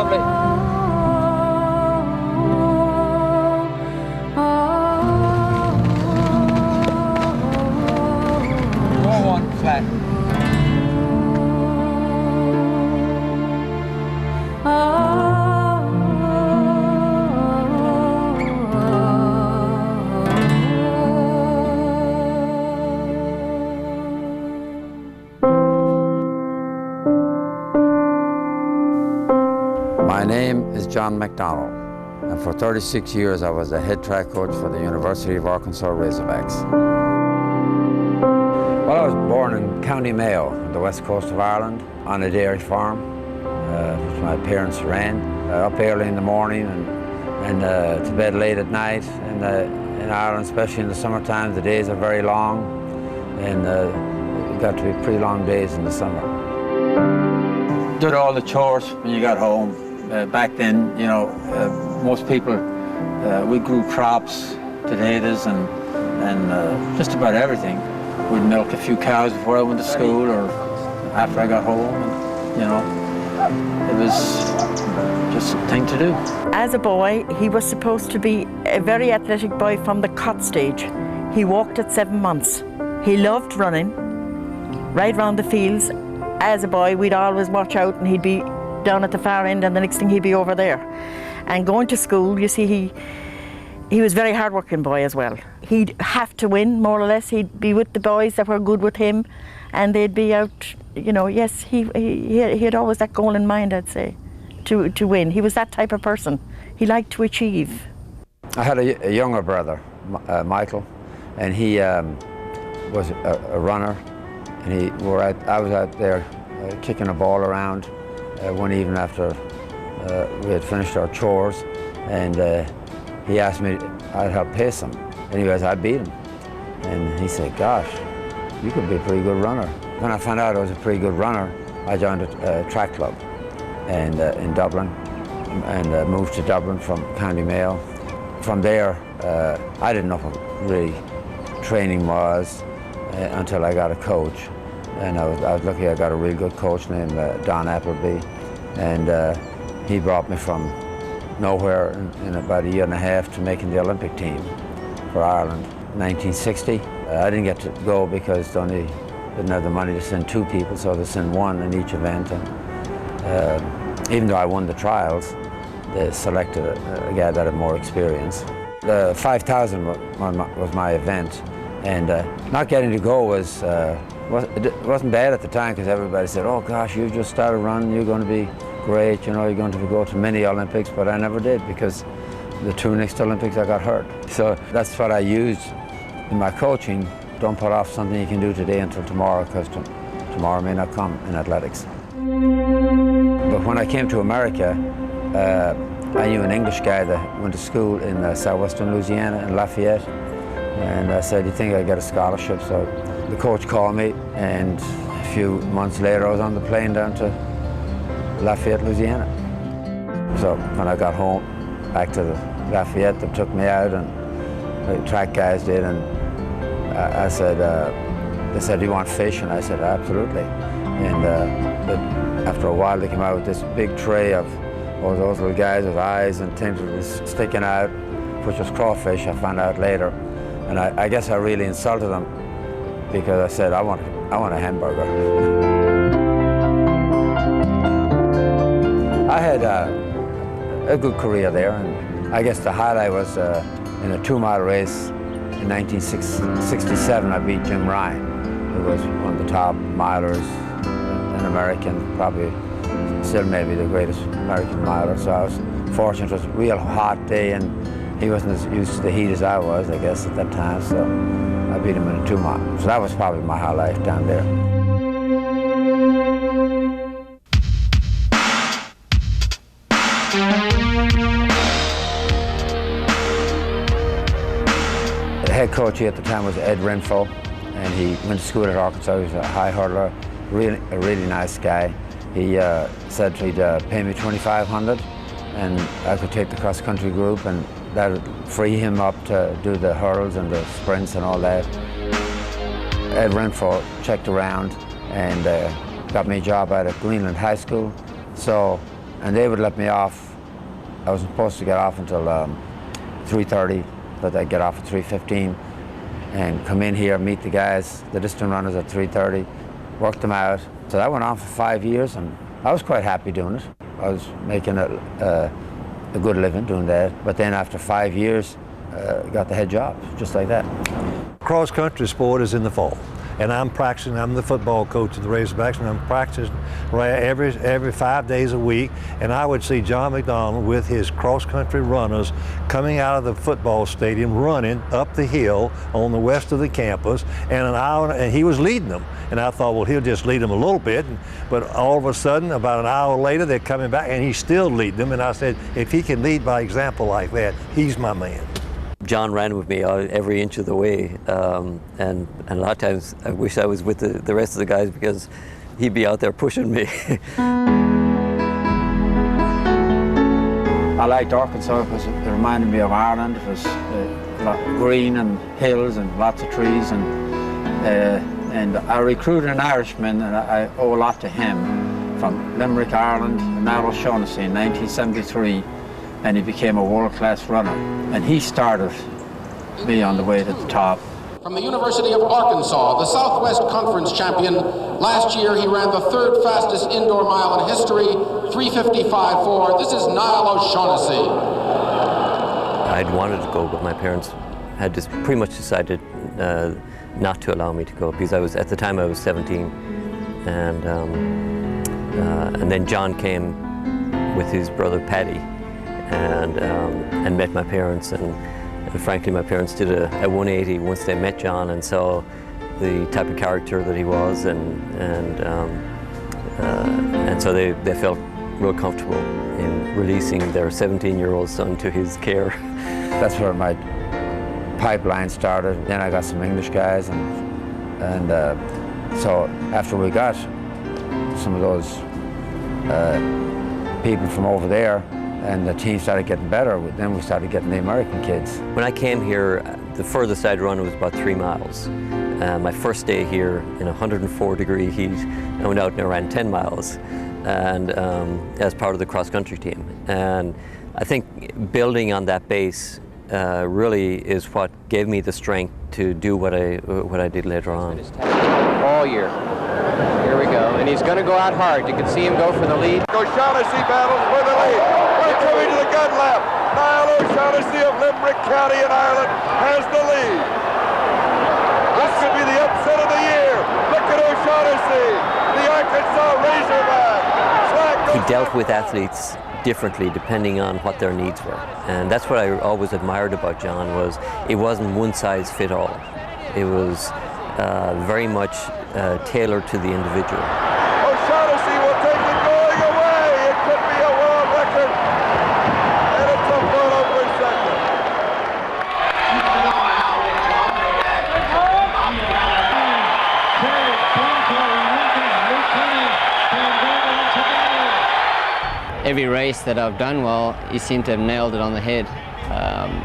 Lovely. More one flat. My name is John McDonnell, and for 36 years I was the head track coach for the University of Arkansas Razorbacks. Well, I was born in County Mayo, on the west coast of Ireland, on a dairy farm, which my parents ran, up early in the morning and to bed late at night. And in Ireland, especially in the summertime, the days are very long, and it got to be pretty long days in the summer. Did all the chores when you got home. Back then, you know, most people, we grew crops, potatoes, and just about everything. We'd milk a few cows before I went to school or after I got home. And, you know, it was just a thing to do. As a boy, he was supposed to be a very athletic boy from the cot stage. He walked at 7 months. He loved running, right around the fields. As a boy, we'd always watch out, and he'd be down at the far end, and the next thing he'd be over there. And going to school, you see, he was a very hard-working boy as well. He'd have to win, more or less. He'd be with the boys that were good with him, and they'd be out, you know, yes, he had always that goal in mind, I'd say, to win. He was that type of person. He liked to achieve. I had a younger brother, Michael, and he was a runner, and I was out there kicking a ball around one evening after we had finished our chores, and he asked me I'd help pace him. Anyways, I beat him, and he said, "Gosh, you could be a pretty good runner." When I found out I was a pretty good runner, I joined a track club, and in Dublin, and moved to Dublin from County Mayo. From there, I didn't know what really training was until I got a coach. And I was lucky. I got a really good coach named Don Appleby, and he brought me from nowhere in about a year and a half to making the Olympic team for Ireland. 1960, I didn't get to go because they didn't have the money to send 2 people, so they sent 1 in each event. And even though I won the trials, they selected a guy that had more experience. The 5,000 was my event, and not getting to go it wasn't bad at the time, because everybody said, "Oh gosh, you just started running, you're going to be great, you know, you're going to go to many Olympics," but I never did, because the 2 next Olympics I got hurt. So that's what I used in my coaching. Don't put off something you can do today until tomorrow, because tomorrow may not come in athletics. But when I came to America, I knew an English guy that went to school in southwestern Louisiana in Lafayette, and I said, "Do you think I get a scholarship?" So the coach called me, and a few months later I was on the plane down to Lafayette, Louisiana. So when I got home, back to Lafayette, they took me out, and the track guys did, and I said, they said, "Do you want fish?" And I said, "Absolutely." And but after a while they came out with this big tray of all those little guys with eyes and things that was sticking out, which was crawfish, I found out later. And I guess I really insulted them, because I said, I want a hamburger. I had a good career there, and I guess the highlight was in a 2-mile race in 1967. I beat Jim Ryan, who was one of the top milers in American, probably still maybe the greatest American miler. So I was fortunate. It was a real hot day, and he wasn't as used to the heat as I was, I guess, at that time. So I beat him in a 2-mile. So that was probably my highlight down there. The head coach at the time was Ed Renfro, and he went to school at Arkansas. He was a high hurdler, a really nice guy. He said he'd pay me $2,500, and I could take the cross-country group, and that would free him up to do the hurdles and the sprints and all that. Ed Renfro checked around and got me a job out at Greenland High School. So and they would let me off. I wasn't supposed to get off until 3:30, but I'd get off at 3:15 and come in here, meet the guys, the distant runners at 3:30, work them out. So that went on for 5 years, and I was quite happy doing it. I was making a good living doing that. But then after 5 years, got the head job, just like that. Cross-country sport is in the fall, and I'm practicing. I'm the football coach of the Razorbacks, and I'm practicing every 5 days a week. And I would see John McDonnell with his cross-country runners coming out of the football stadium, running up the hill on the west of the campus, and he was leading them. And I thought, well, he'll just lead them a little bit. But all of a sudden, about an hour later, they're coming back, and he's still leading them. And I said, if he can lead by example like that, he's my man. John ran with me every inch of the way, and a lot of times I wish I was with the rest of the guys, because he'd be out there pushing me. I liked Arkansas because it reminded me of Ireland. It was green and hills and lots of trees, and I recruited an Irishman, and I owe a lot to him, from Limerick, Ireland, Niall O'Shaughnessy in 1973. And he became a world-class runner. And he started me on the way to the top. From the University of Arkansas, the Southwest Conference champion, last year he ran the third fastest indoor mile in history, 3:55.4. This is Niall O'Shaughnessy. I'd wanted to go, but my parents had just pretty much decided not to allow me to go, because at the time I was 17. And then John came with his brother Paddy, and met my parents, and frankly my parents did a 180 once they met John and saw the type of character that he was, and so they felt real comfortable in releasing their 17-year-old son to his care. That's where my pipeline started. Then I got some English guys, and so after we got some of those people from over there, and the team started getting better, then we started getting the American kids. When I came here, the furthest I'd run was about 3 miles. My first day here in 104-degree heat, I went out and I ran 10 miles, and as part of the cross-country team. And I think building on that base really is what gave me the strength to do what I did later on. All year. Here we go. And he's going to go out hard. You can see him go for the lead. O'Shaughnessy battles for the lead. We're coming to the gun lap. Niall O'Shaughnessy of Limerick County in Ireland has the lead. This could be the upset of the year. Look at O'Shaughnessy, the Arkansas Razorback. He dealt with athletes differently depending on what their needs were. And that's what I always admired about John, was it wasn't one size fit all. It was very much tailored to the individual. O'Shaughnessy will take it going away. It could be a world record. And it's a photo for second. Every race that I've done well, he seemed to have nailed it on the head.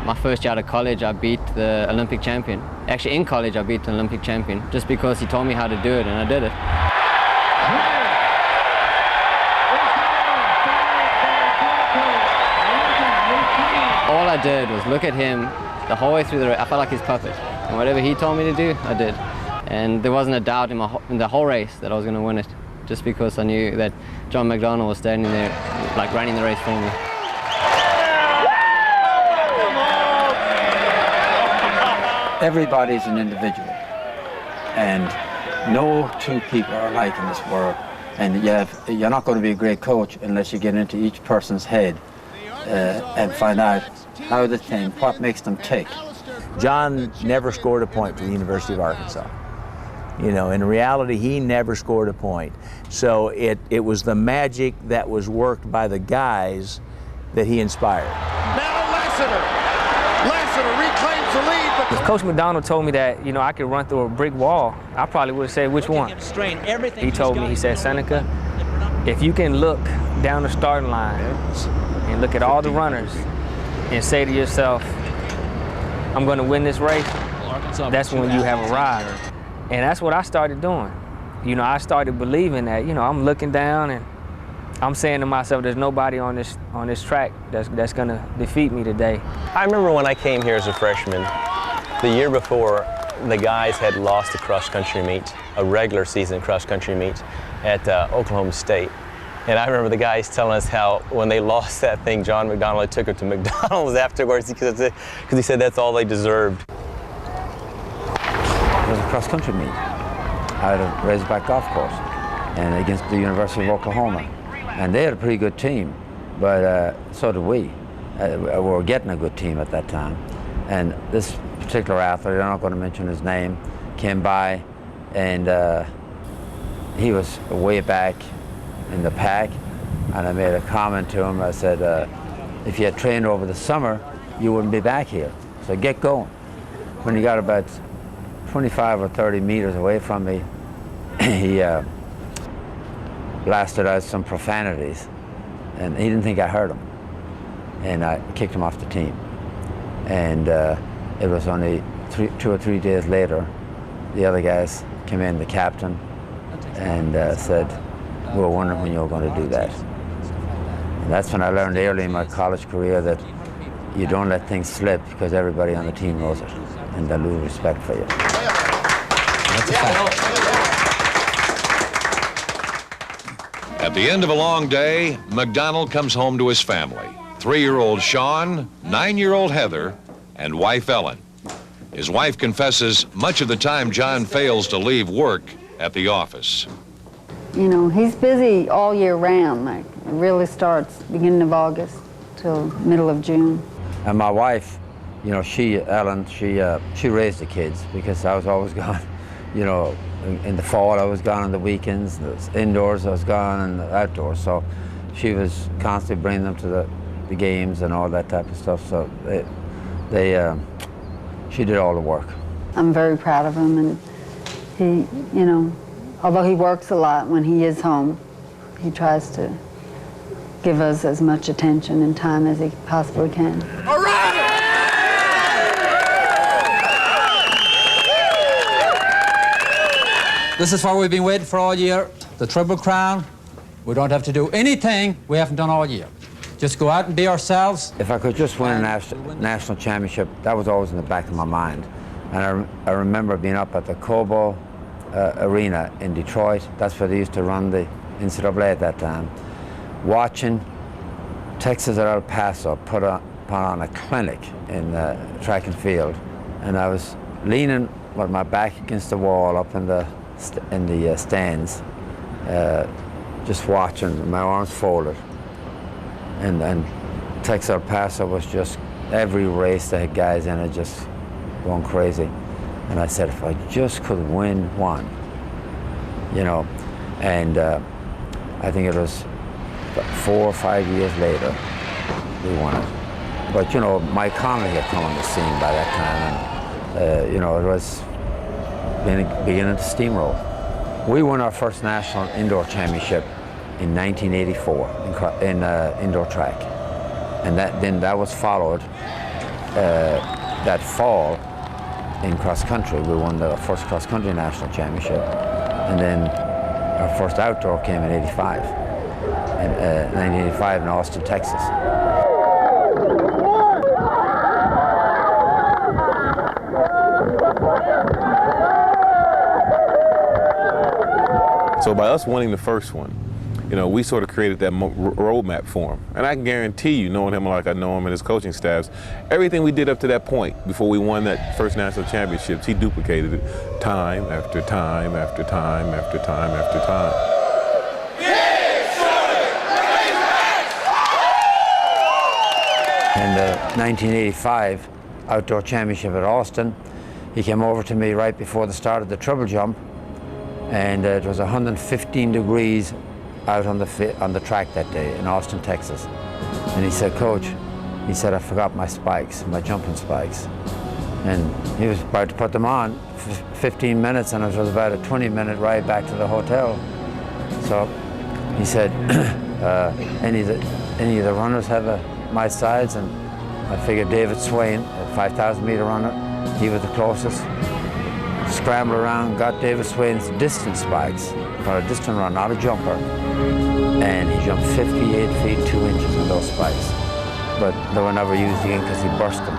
My first year out of college, I beat the Olympic champion. Actually, in college, I beat the Olympic champion just because he told me how to do it, and I did it. All I did was look at him the whole way through the race. I felt like his puppet. And whatever he told me to do, I did. And there wasn't a doubt in the whole race that I was going to win it, just because I knew that John McDonnell was standing there, like running the race for me. Everybody's an individual, and no two people are alike in this world. And you're not going to be a great coach unless you get into each person's head and find out how they think, what makes them tick. John never scored a point for the University of Arkansas. You know, in reality, he never scored a point. So it was the magic that was worked by the guys that he inspired. Now Lassiter reclaims the lead. If Coach McDonnell told me that, you know, I could run through a brick wall, I probably would have said, which one? He told me, he said, Seneca, if you can look down the starting line and look at all the runners and say to yourself, I'm going to win this race, that's when you have arrived. And that's what I started doing. You know, I started believing that, you know, I'm looking down and I'm saying to myself, there's nobody on this track that's gonna defeat me today. I remember when I came here as a freshman, the year before, the guys had lost a cross-country meet, a regular season cross-country meet at Oklahoma State. And I remember the guys telling us how when they lost that thing, John McDonnell took them to McDonald's afterwards because he said that's all they deserved. It was a cross-country meet out of Razorback Golf Course and against the University of Oklahoma. And they had a pretty good team, but so did we. We were getting a good team at that time. And this particular athlete, I'm not going to mention his name, came by, and he was way back in the pack, and I made a comment to him. I said, if you had trained over the summer, you wouldn't be back here. So get going. When he got about 25 or 30 meters away from me, he blasted out some profanities, and he didn't think I heard him. And I kicked him off the team. And it was only 2 or 3 days later, the other guys came in, the captain, and said, we were wondering when you were going to do that. And that's when I learned early in my college career that you don't let things slip because everybody on the team knows it, and they'll lose respect for you. That's a fact. At the end of a long day, McDonnell comes home to his family. 3-year-old Sean, 9-year-old Heather, and wife Ellen. His wife confesses much of the time John fails to leave work at the office. You know, he's busy all year round. Like, it really starts beginning of August till middle of June. And my wife, you know, Ellen, she raised the kids because I was always gone. You know, in the fall I was gone on the weekends, the indoors I was gone, and the outdoors. So she was constantly bringing them to the games and all that type of stuff. So she did all the work. I'm very proud of him, and he, you know, although he works a lot, when he is home, he tries to give us as much attention and time as he possibly can. All right! This is what we've been waiting for all year, the Triple Crown. We don't have to do anything we haven't done all year. Just go out and be ourselves. If I could just win a national championship, that was always in the back of my mind. And I remember being up at the Cobo Arena in Detroit. That's where they used to run the NCAA at that time. Watching Texas at El Paso put on a clinic in track and field. And I was leaning with my back against the wall up in the stands, just watching, my arms folded. And Texas El Paso was just, every race they had guys in it just going crazy. And I said, if I just could win one, you know. And I think it was 4 or 5 years later, we won it. But you know, Mike Conley had come on the scene by that time, and you know, it was beginning to steamroll. We won our first national indoor championship in 1984 in indoor track, and that was followed that fall in cross country. We won the first cross country national championship, and then our first outdoor came in 1985 in Austin, Texas. So by us winning the first one, you know, we sort of created that roadmap for him. And I can guarantee you, knowing him like I know him and his coaching staffs, everything we did up to that point, before we won that first national championships, he duplicated it time after time after time after time after time. In the 1985 outdoor championship at Austin, he came over to me right before the start of the triple jump, and it was 115 degrees out on the track that day in Austin, Texas. And he said, Coach, he said, I forgot my spikes, my jumping spikes. And he was about to put them on, 15 minutes, and it was about a 20-minute ride back to the hotel. So he said, any of the runners have my size? And I figured David Swain, a 5,000-meter runner, he was the closest. Scrambled around, got David Swain's distance spikes for a distant run, not a jumper. and he jumped 58 feet 2 inches on those spikes. But they were never used again because he burst them.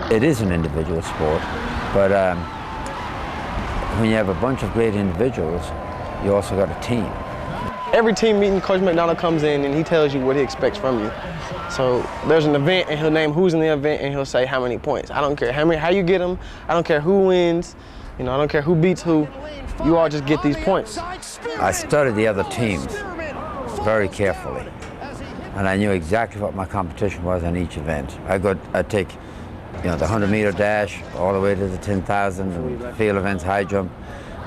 It is an individual sport, but when you have a bunch of great individuals, you also got a team. Every team meeting, Coach McDonnell comes in and he tells you what he expects from you. So there's an event and he'll name who's in the event and he'll say how many points. I don't care how you get them. I don't care who wins. You know, I don't care who beats who. You all just get these points. I studied the other teams very carefully, and I knew exactly what my competition was in each event. I'd take, you know, the 100-meter dash all the way to the 10,000 and field events, high jump,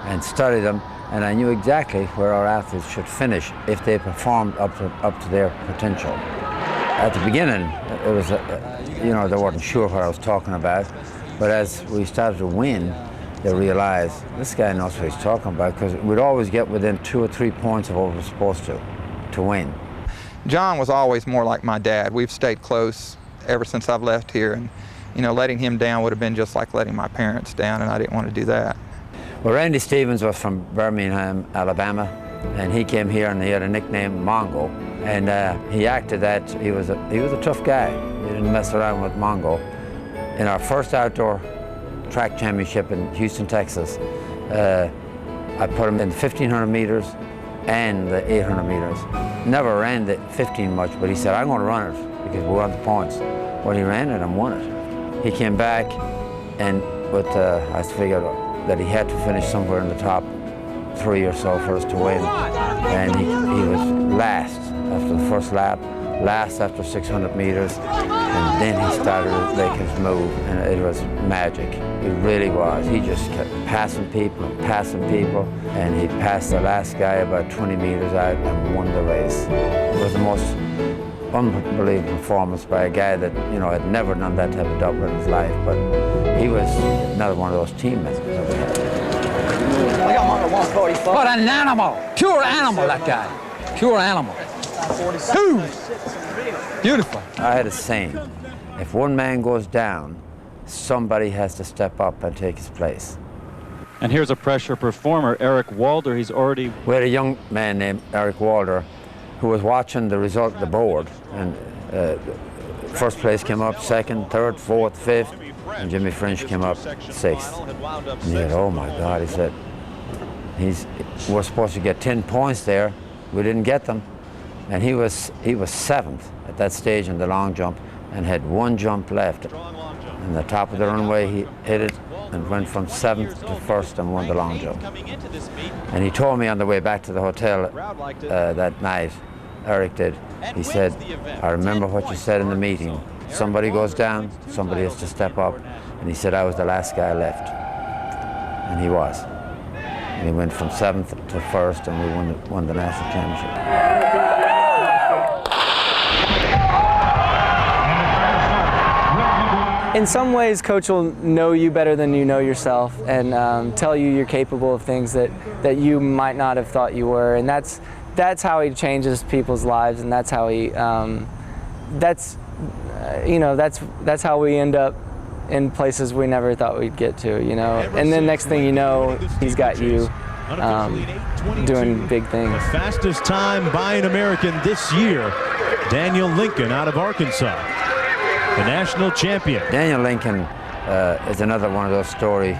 and study them. And I knew exactly where our athletes should finish if they performed up to their potential. At the beginning, it was, you know, they weren't sure what I was talking about, but as we started to win, they realized this guy knows what he's talking about, because we'd always get within 2 or 3 points of what we were supposed to win. John was always more like my dad. We've stayed close ever since I've left here, and you know, letting him down would have been just like letting my parents down, and I didn't want to do that. Well, Randy Stevens was from Birmingham, Alabama, and he came here and he had a nickname, Mongo, and he acted that he was a tough guy. He didn't mess around with Mongo. In our first outdoor track championship in Houston, Texas, I put him in 1,500 meters and the 800 meters. Never ran the 15 much, but he said, I'm going to run it because we want the points. Well, he ran it and won it. He came back, and I figured that he had to finish somewhere in the top 3 or so for us to win. And he was last after the first lap, last after 600 meters, and then he started to make his move, and it was magic. It really was. He just kept passing people, and he passed the last guy about 20 meters out and won the race. It was the most unbelievable performance by a guy that, you know, had never done that type of double in his life, but he was another one of those teammates that we had. I got him on 145. What an animal! Pure animal, that guy. Pure animal. Beautiful. I had a saying, if one man goes down, somebody has to step up and take his place. And here's a pressure performer, Eric Walder. He's already... We had a young man named Eric Walder who was watching the result of the board, and first place came up second, third, fourth, fifth, and Jimmy French came up sixth. And he said, oh my God, he said, we're supposed to get 10 points there. We didn't get them. And he was seventh at that stage in the long jump and had one jump left. And the top of the runway, he hit it and went from seventh to first and won the long jump. And he told me on the way back to the hotel that night, Eric did, he said, I remember what you said in the meeting. Somebody goes down, somebody has to step up. And he said, I was the last guy left. And he was. And he went from seventh to first, and we won the national championship. In some ways, Coach will know you better than you know yourself, and tell you you're capable of things that you might not have thought you were, and that's how he changes people's lives, and that's how he that's how we end up in places we never thought we'd get to, you know. And then next thing you know, he's got you doing big things. The fastest time by an American this year, Daniel Lincoln out of Arkansas, the national champion. Daniel Lincoln is another one of those story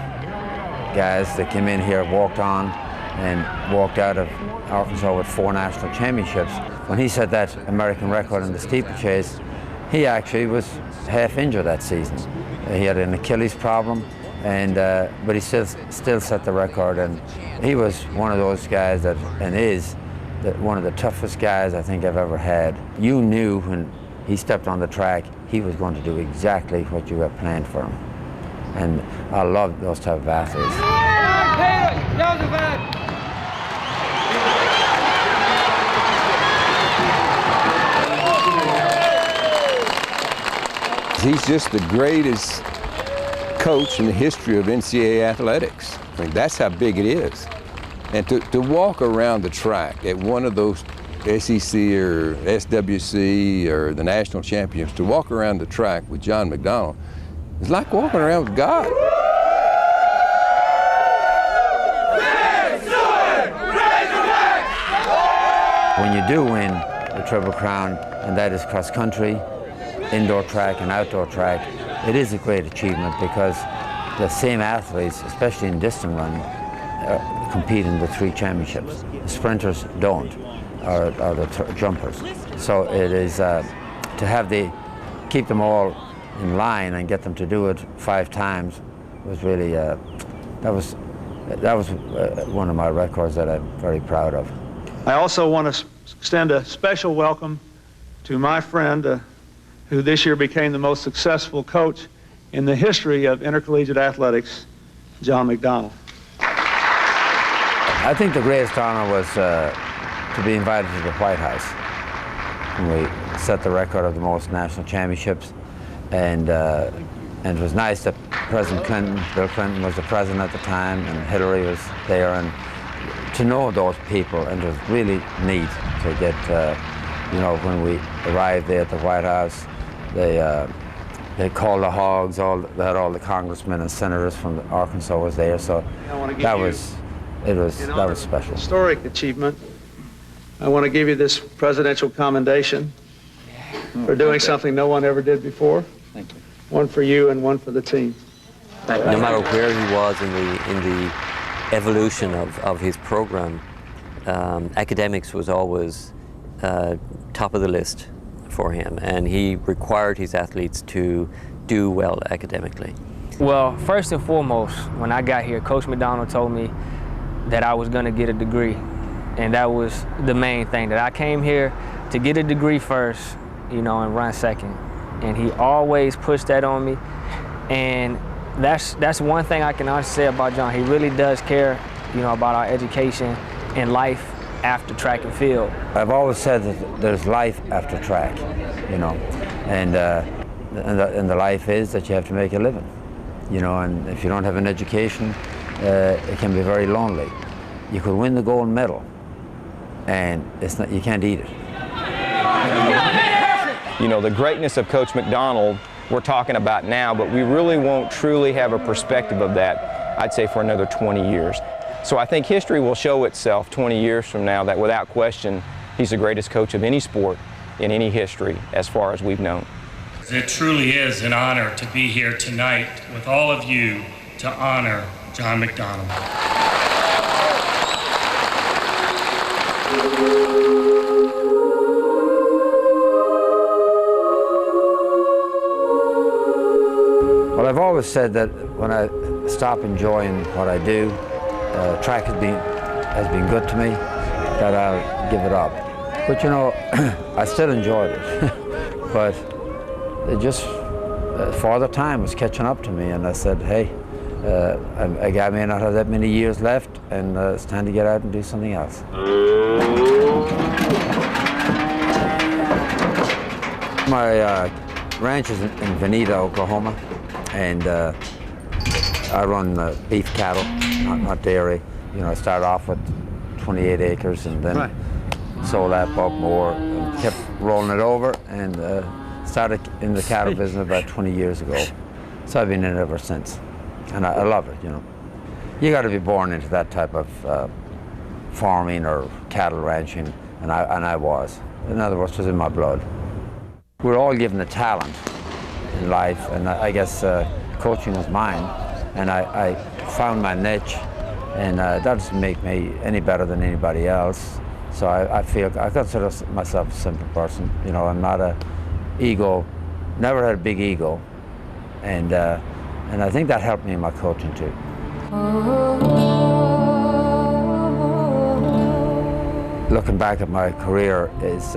guys that came in here, walked on, and walked out of Arkansas with 4 national championships. When he set that American record in the steeplechase, he actually was half injured that season. He had an Achilles problem, and but he still set the record, and he was one of those guys that, and is, one of the toughest guys I think I've ever had. You knew when he stepped on the track, he was going to do exactly what you had planned for him. And I love those type of athletes. He's just the greatest coach in the history of NCAA athletics. I mean, that's how big it is. And to walk around the track at one of those SEC or SWC or the national champions, to walk around the track with John McDonnell, It's like walking around with God. When you do win the Triple Crown, and that is cross country, indoor track and outdoor track, it is a great achievement because the same athletes, especially in distance running, compete in the 3 championships. The sprinters don't, or the jumpers. So it is to have keep them all in line and get them to do it 5 times was really, that was one of my records that I'm very proud of. I also want to extend a special welcome to my friend who this year became the most successful coach in the history of intercollegiate athletics, John McDonnell. I think the greatest honor was to be invited to the White House. And we set the record of the most national championships, and it was nice that President Clinton, Bill Clinton was the president at the time, and Hillary was there, and to know those people, and it was really neat to get, you know, when we arrived there at the White House, they called the hogs, they had all the congressmen and senators from Arkansas was there, so that was special. Historic achievement. I want to give you this presidential commendation for doing something no one ever did before. Thank you. One for you and one for the team. No matter where he was in the evolution of his program, academics was always top of the list for him, and he required his athletes to do well academically. Well, first and foremost, when I got here, Coach McDonnell told me that I was going to get a degree, and that was the main thing, that I came here to get a degree first, you know, and run second. And he always pushed that on me, and that's one thing I can honestly say about John. He really does care, you know, about our education and life after track and field. I've always said that there's life after track, you know, and the life is that you have to make a living, you know, and if you don't have an education, it can be very lonely. You could win the gold medal, and you can't eat it. You know, the greatness of Coach McDonnell we're talking about now, but we really won't truly have a perspective of that, I'd say, for another 20 years. So I think history will show itself 20 years from now that without question, he's the greatest coach of any sport in any history as far as we've known. It truly is an honor to be here tonight with all of you to honor John McDonnell. Well, I've always said that when I stop enjoying what I do, track has been good to me, that I'll give it up. But you know, I still enjoyed it. But it just, Father Time was catching up to me, and I said, hey, I may not have that many years left, and it's time to get out and do something else. My ranch is in Veneta, Oklahoma, and I run beef cattle, not dairy. You know, I started off with 28 acres and then sold that up more and kept rolling it over, and started in the cattle business about 20 years ago. So I've been in it ever since, and I love it, you know. You got to be born into that type of farming or cattle ranching, and I was. In other words, it was in my blood. We're all given a talent in life, and I guess coaching was mine, and I found my niche, and that doesn't make me any better than anybody else. So I consider myself a simple person. You know, I'm not a ego, never had a big ego, and I think that helped me in my coaching too. Looking back at my career is,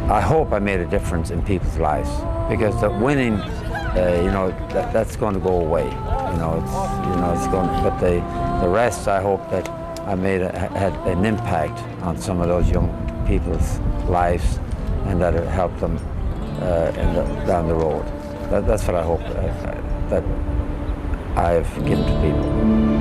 I hope I made a difference in people's lives, because the winning, you know, that's going to go away. You know, it's going. But the rest, I hope that I had an impact on some of those young people's lives, and that it helped them down the road. That's what I hope that I've given to people.